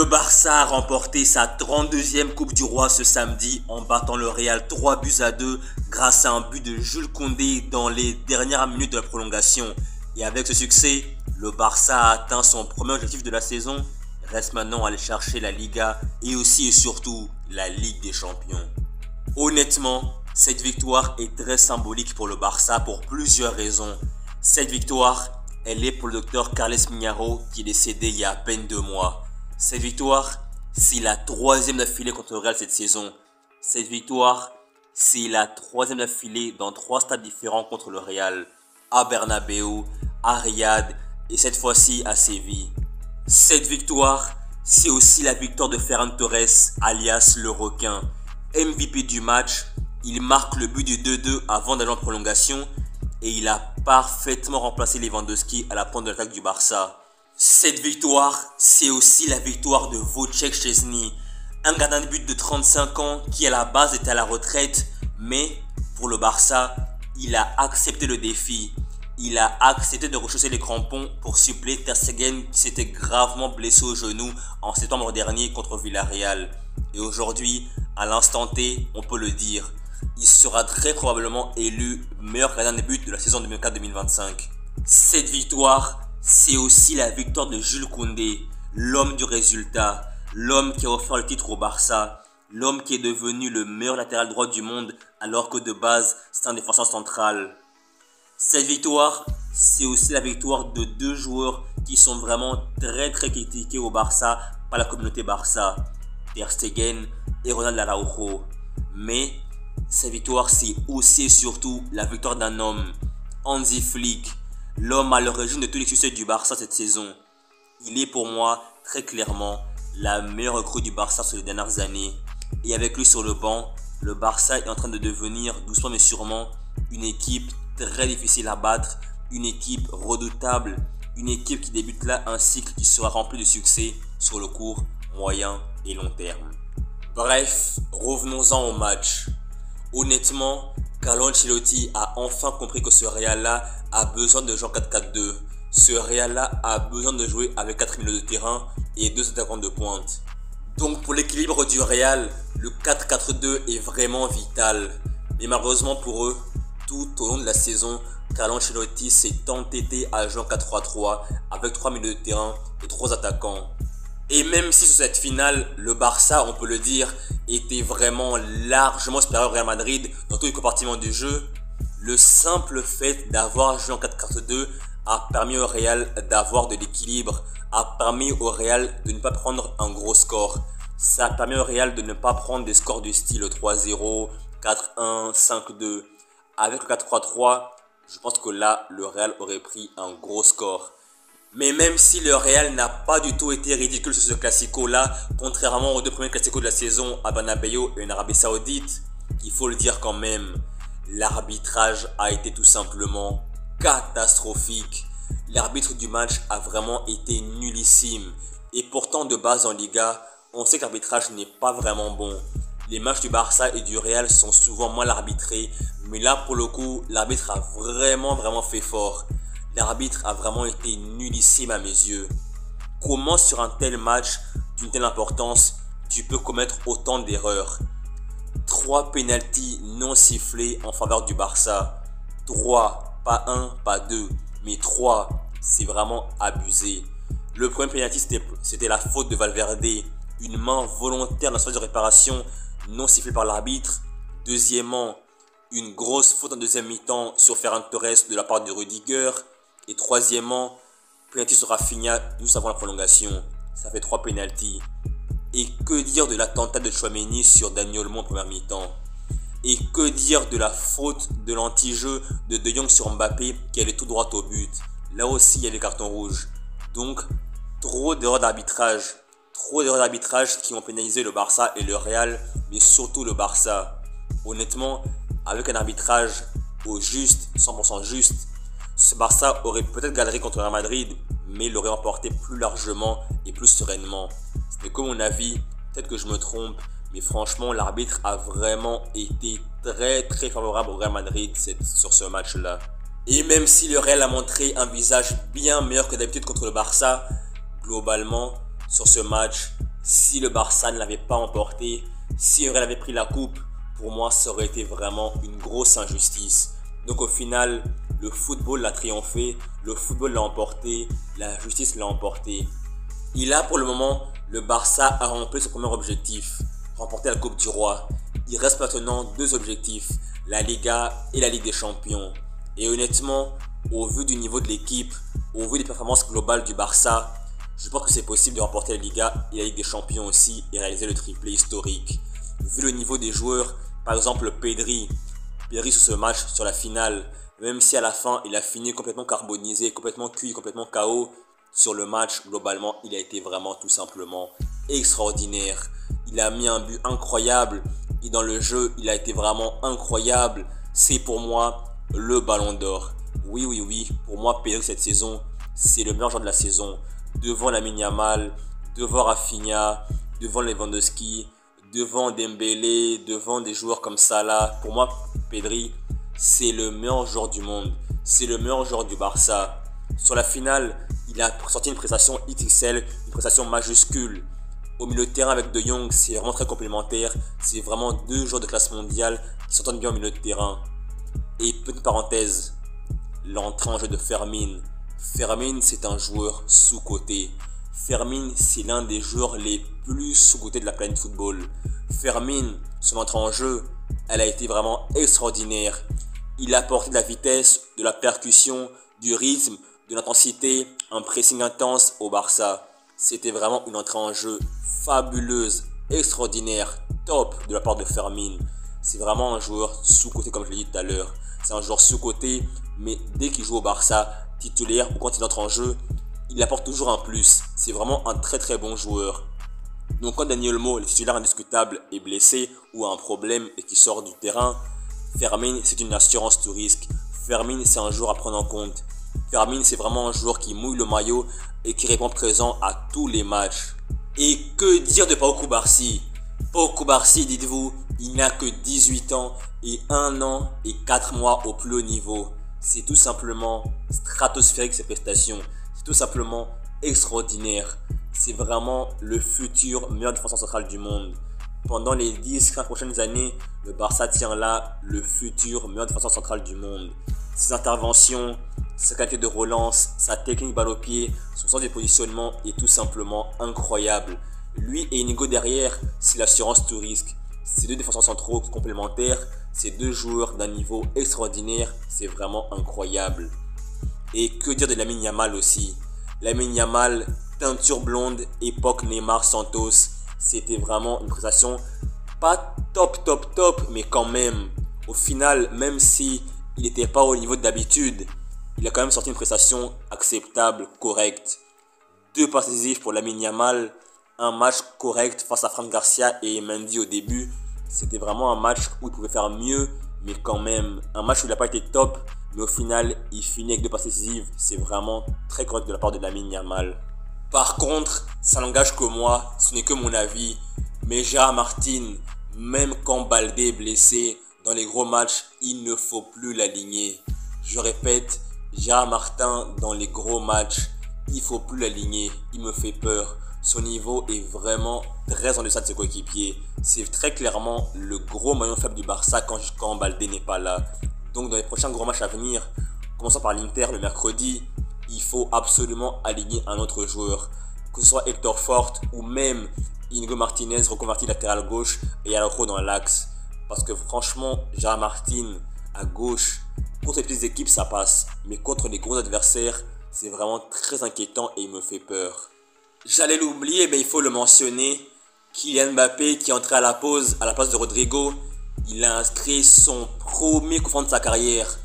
Barça a remporté sa 32e Coupe du Roi ce samedi en battant le Real 3 buts à 2 grâce à un but de Jules Koundé dans les dernières minutes de la prolongation. Et avec ce succès, le Barça a atteint son premier objectif de la saison. Il reste maintenant à aller chercher la Liga et aussi et surtout la Ligue des Champions. Honnêtement, cette victoire est très symbolique pour le Barça pour plusieurs raisons. Cette victoire, elle est pour le docteur Carles Mignaro qui est décédé il y a à peine 2 mois. Cette victoire, c'est la 3e d'affilée contre le Real cette saison. Cette victoire, c'est la 3e d'affilée dans 3 stades différents contre le Real. À Bernabéu, à Riyad et cette fois-ci à Séville. Cette victoire, c'est aussi la victoire de Ferran Torres, alias le requin. MVP du match, il marque le but du 2-2 avant d'aller en prolongation et il a parfaitement remplacé Lewandowski à la pointe de l'attaque du Barça. Cette victoire, c'est aussi la victoire de Wojciech Szczesny, un gardien de but de 35 ans qui à la base était à la retraite, mais pour le Barça, il a accepté le défi. Il a accepté de rechausser les crampons pour suppléer Ter Stegen qui s'était gravement blessé au genou en septembre dernier contre Villarreal. Et aujourd'hui, à l'instant T, on peut le dire, il sera très probablement élu meilleur gardien de but de la saison 2024-2025. Cette victoire, c'est aussi la victoire de Jules Koundé, l'homme du résultat, l'homme qui a offert le titre au Barça, l'homme qui est devenu le meilleur latéral droit du monde alors que de base, c'est un défenseur central. Cette victoire, c'est aussi la victoire de 2 joueurs qui sont vraiment très critiqués au Barça par la communauté Barça, Ter Stegen et Ronald Araujo. Mais cette victoire, c'est aussi et surtout la victoire d'un homme, Hansi Flick, l'homme à l'origine de tous les succès du Barça cette saison. Il est pour moi très clairement la meilleure recrue du Barça sur les dernières années. Et avec lui sur le banc, le Barça est en train de devenir doucement mais sûrement une équipe très difficile à battre, une équipe redoutable, une équipe qui débute là un cycle qui sera rempli de succès sur le court, moyen et long terme. Bref, revenons-en au match. Honnêtement, Carlo Ancelotti a enfin compris que ce Real-là a besoin de jouer en 4-4-2. Ce Real-là a besoin de jouer avec 4 milieux de terrain et 2 attaquants de pointe. Donc pour l'équilibre du Real, le 4-4-2 est vraiment vital. Mais malheureusement pour eux, tout au long de la saison, Carlo Ancelotti s'est entêté à jouer en 4-3-3 avec 3 milieux de terrain et 3 attaquants. Et même si sur cette finale, le Barça, on peut le dire, était vraiment largement supérieur au Real Madrid dans tous les compartiments du jeu, le simple fait d'avoir joué en 4-4-2 a permis au Real d'avoir de l'équilibre, a permis au Real de ne pas prendre un gros score. Ça a permis au Real de ne pas prendre des scores du style 3-0, 4-1, 5-2. Avec le 4-3-3, je pense que là, le Real aurait pris un gros score. Mais même si le Real n'a pas du tout été ridicule sur ce classico-là, contrairement aux 2 premiers classicos de la saison à Bernabéu et en Arabie Saoudite, il faut le dire quand même, l'arbitrage a été tout simplement catastrophique. L'arbitre du match a vraiment été nullissime. Et pourtant, de base en Liga, on sait que l'arbitrage n'est pas vraiment bon. Les matchs du Barça et du Real sont souvent mal arbitrés, mais là pour le coup, l'arbitre a vraiment fait fort. L'arbitre a vraiment été nullissime à mes yeux. Comment sur un tel match d'une telle importance, tu peux commettre autant d'erreurs? 3 pénaltys non sifflés en faveur du Barça. 3, pas 1, pas 2, mais 3, c'est vraiment abusé. Le premier pénalty, c'était la faute de Valverde, une main volontaire dans la phase de réparation non sifflée par l'arbitre. Deuxièmement, une grosse faute en deuxième mi-temps sur Ferran Torres de la part de Rudiger. Et troisièmement, penalty sur Rafinha juste avant la prolongation. Ça fait 3 penalties. Et que dire de l'attentat de Tchouaméni sur Dani Olmo en première mi-temps? Et que dire de la faute de l'anti-jeu de De Jong sur Mbappé qui allait tout droit au but? Là aussi, il y a les cartons rouges. Donc, trop d'erreurs d'arbitrage. Trop d'erreurs d'arbitrage qui ont pénalisé le Barça et le Real, mais surtout le Barça. Honnêtement, avec un arbitrage au juste, 100% juste, ce Barça aurait peut-être galéré contre le Real Madrid, mais l'aurait emporté plus largement et plus sereinement. Ce n'est que mon avis, peut-être que je me trompe, mais franchement, l'arbitre a vraiment été très favorable au Real Madrid sur ce match-là. Et même si le Real a montré un visage bien meilleur que d'habitude contre le Barça, globalement, sur ce match, Si le Barça ne l'avait pas emporté, si Real avait pris la coupe, pour moi ça aurait été vraiment une grosse injustice. Donc au final, le football l'a triomphé, le football l'a emporté, la justice l'a emporté. Et là pour le moment, le Barça a rempli son premier objectif, remporter la Coupe du Roi. Il reste maintenant deux objectifs, la Liga et la Ligue des Champions. Et honnêtement, au vu du niveau de l'équipe, au vu des performances globales du Barça, je pense que c'est possible de remporter la Liga et la Ligue des Champions aussi et réaliser le triplé historique. Vu le niveau des joueurs, par exemple Pedri sur ce match, sur la finale, même si à la fin il a fini complètement carbonisé, complètement cuit, complètement KO, sur le match, globalement, il a été vraiment tout simplement extraordinaire. Il a mis un but incroyable et dans le jeu, il a été vraiment incroyable. C'est pour moi le Ballon d'Or. Oui, pour moi, Pedri cette saison, c'est le meilleur joueur de la saison. Devant Lamine Yamal, devant Rafinha, devant Lewandowski, devant Dembélé, devant des joueurs comme Salah. Pour moi, Pedri, c'est le meilleur joueur du monde. C'est le meilleur joueur du Barça. Sur la finale, il a sorti une prestation XXL, une prestation majuscule. Au milieu de terrain avec De Jong, c'est vraiment très complémentaire. C'est vraiment deux joueurs de classe mondiale qui s'entendent bien au milieu de terrain. Et petite parenthèse, l'entrée en jeu de Fermin. Fermin, c'est un joueur sous-coté. Fermin, c'est l'un des joueurs les plus sous-cotés de la planète football. Fermin, son entrée en jeu, elle a été vraiment extraordinaire. Il a apporté de la vitesse, de la percussion, du rythme, de l'intensité, un pressing intense au Barça. C'était vraiment une entrée en jeu fabuleuse, extraordinaire, top de la part de Fermin. C'est vraiment un joueur sous-coté comme je l'ai dit tout à l'heure. C'est un joueur sous-coté, mais dès qu'il joue au Barça, titulaire ou quand il entre en jeu, il apporte toujours un plus. C'est vraiment un très bon joueur. Donc quand Dani Olmo, le titulaire indiscutable, est blessé ou a un problème et qu'il sort du terrain, Fermin, c'est une assurance tout risque. Fermin, c'est un joueur à prendre en compte. Fermin, c'est vraiment un joueur qui mouille le maillot et qui répond présent à tous les matchs. Et que dire de Pau Cubarsí? Pau Cubarsí, dites-vous, il n'a que 18 ans et 1 an et 4 mois au plus haut niveau. C'est tout simplement stratosphérique ces prestations. C'est tout simplement extraordinaire. C'est vraiment le futur meilleur défenseur central du monde. Pendant les 10-15 prochaines années, le Barça tient là le futur meilleur défenseur central du monde. Ses interventions, sa qualité de relance, sa technique balle au pied, son sens de positionnement est tout simplement incroyable. Lui et Inigo derrière, c'est l'assurance tout risque. Ces deux défenseurs centraux complémentaires, ces deux joueurs d'un niveau extraordinaire, c'est vraiment incroyable. Et que dire de Lamine Yamal aussi? Lamine Yamal, teinture blonde, époque Neymar Santos, c'était vraiment une prestation pas top, mais quand même, au final, même si il n'était pas au niveau d'habitude, il a quand même sorti une prestation acceptable, correcte. 2 passes décisives pour Lamine Yamal, un match correct face à Fran Garcia et Mendy au début. C'était vraiment un match où il pouvait faire mieux, mais quand même, un match où il n'a pas été top, mais au final, il finit avec 2 passes décisives. C'est vraiment très correct de la part de Lamine Yamal. Par contre, ça n'engage que moi, ce n'est que mon avis, mais Gérard Martin, même quand Baldé est blessé, dans les gros matchs, il ne faut plus l'aligner. Je répète, Gérard Martin, dans les gros matchs, il ne faut plus l'aligner. Il me fait peur. Son niveau est vraiment très en deçà de ses coéquipiers. C'est très clairement le gros maillon faible du Barça quand Baldé n'est pas là. Donc dans les prochains gros matchs à venir, commençant par l'Inter le mercredi, il faut absolument aligner un autre joueur. Que ce soit Hector Fort ou même Inigo Martinez reconverti latéral gauche et Araujo dans l'axe. Parce que franchement, Gérard Martin à gauche, contre les petites équipes ça passe. Mais contre les gros adversaires, c'est vraiment très inquiétant et il me fait peur. J'allais l'oublier, mais il faut le mentionner. Kylian Mbappé qui est entré à la pause à la place de Rodrigo, il a inscrit son premier coup franc de sa carrière.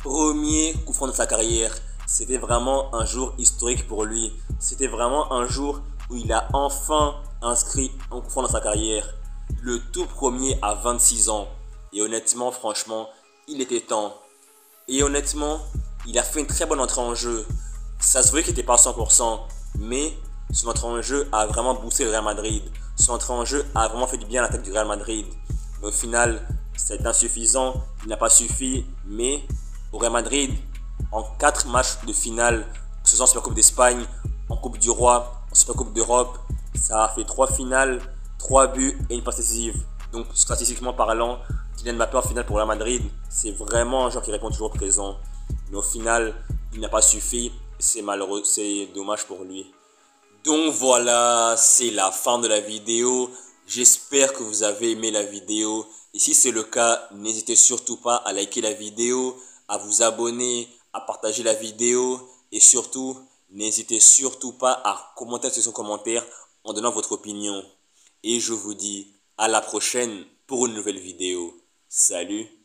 Premier coup franc de sa carrière. C'était vraiment un jour historique pour lui. C'était vraiment un jour où il a enfin inscrit un coup franc dans sa carrière. Le tout premier à 26 ans. Et honnêtement, franchement, il était temps. Et honnêtement, il a fait une très bonne entrée en jeu. Ça se voyait qu'il n'était pas à 100%, mais son entrée en jeu a vraiment boosté le Real Madrid. Son entrée en jeu a vraiment fait du bien à l'attaque du Real Madrid. Mais au final, c'est insuffisant, il n'a pas suffi. Mais au Real Madrid, en 4 matchs de finale, que ce soit en Super Coupe d'Espagne, en Coupe du Roi, en Super Coupe d'Europe, Ça a fait 3 finales, 3 buts et une passe décisive. Donc statistiquement parlant, Kylian Mbappé en finale pour la Madrid, c'est vraiment un joueur qui répond toujours présent. Mais au final, il n'a pas suffi. C'est malheureux, c'est dommage pour lui. Donc voilà, c'est la fin de la vidéo. J'espère que vous avez aimé la vidéo. Et si c'est le cas, n'hésitez surtout pas à liker la vidéo, à vous abonner, à partager la vidéo. Et surtout, n'hésitez surtout pas à commenter la section commentaire en donnant votre opinion. Et je vous dis à la prochaine pour une nouvelle vidéo. Salut!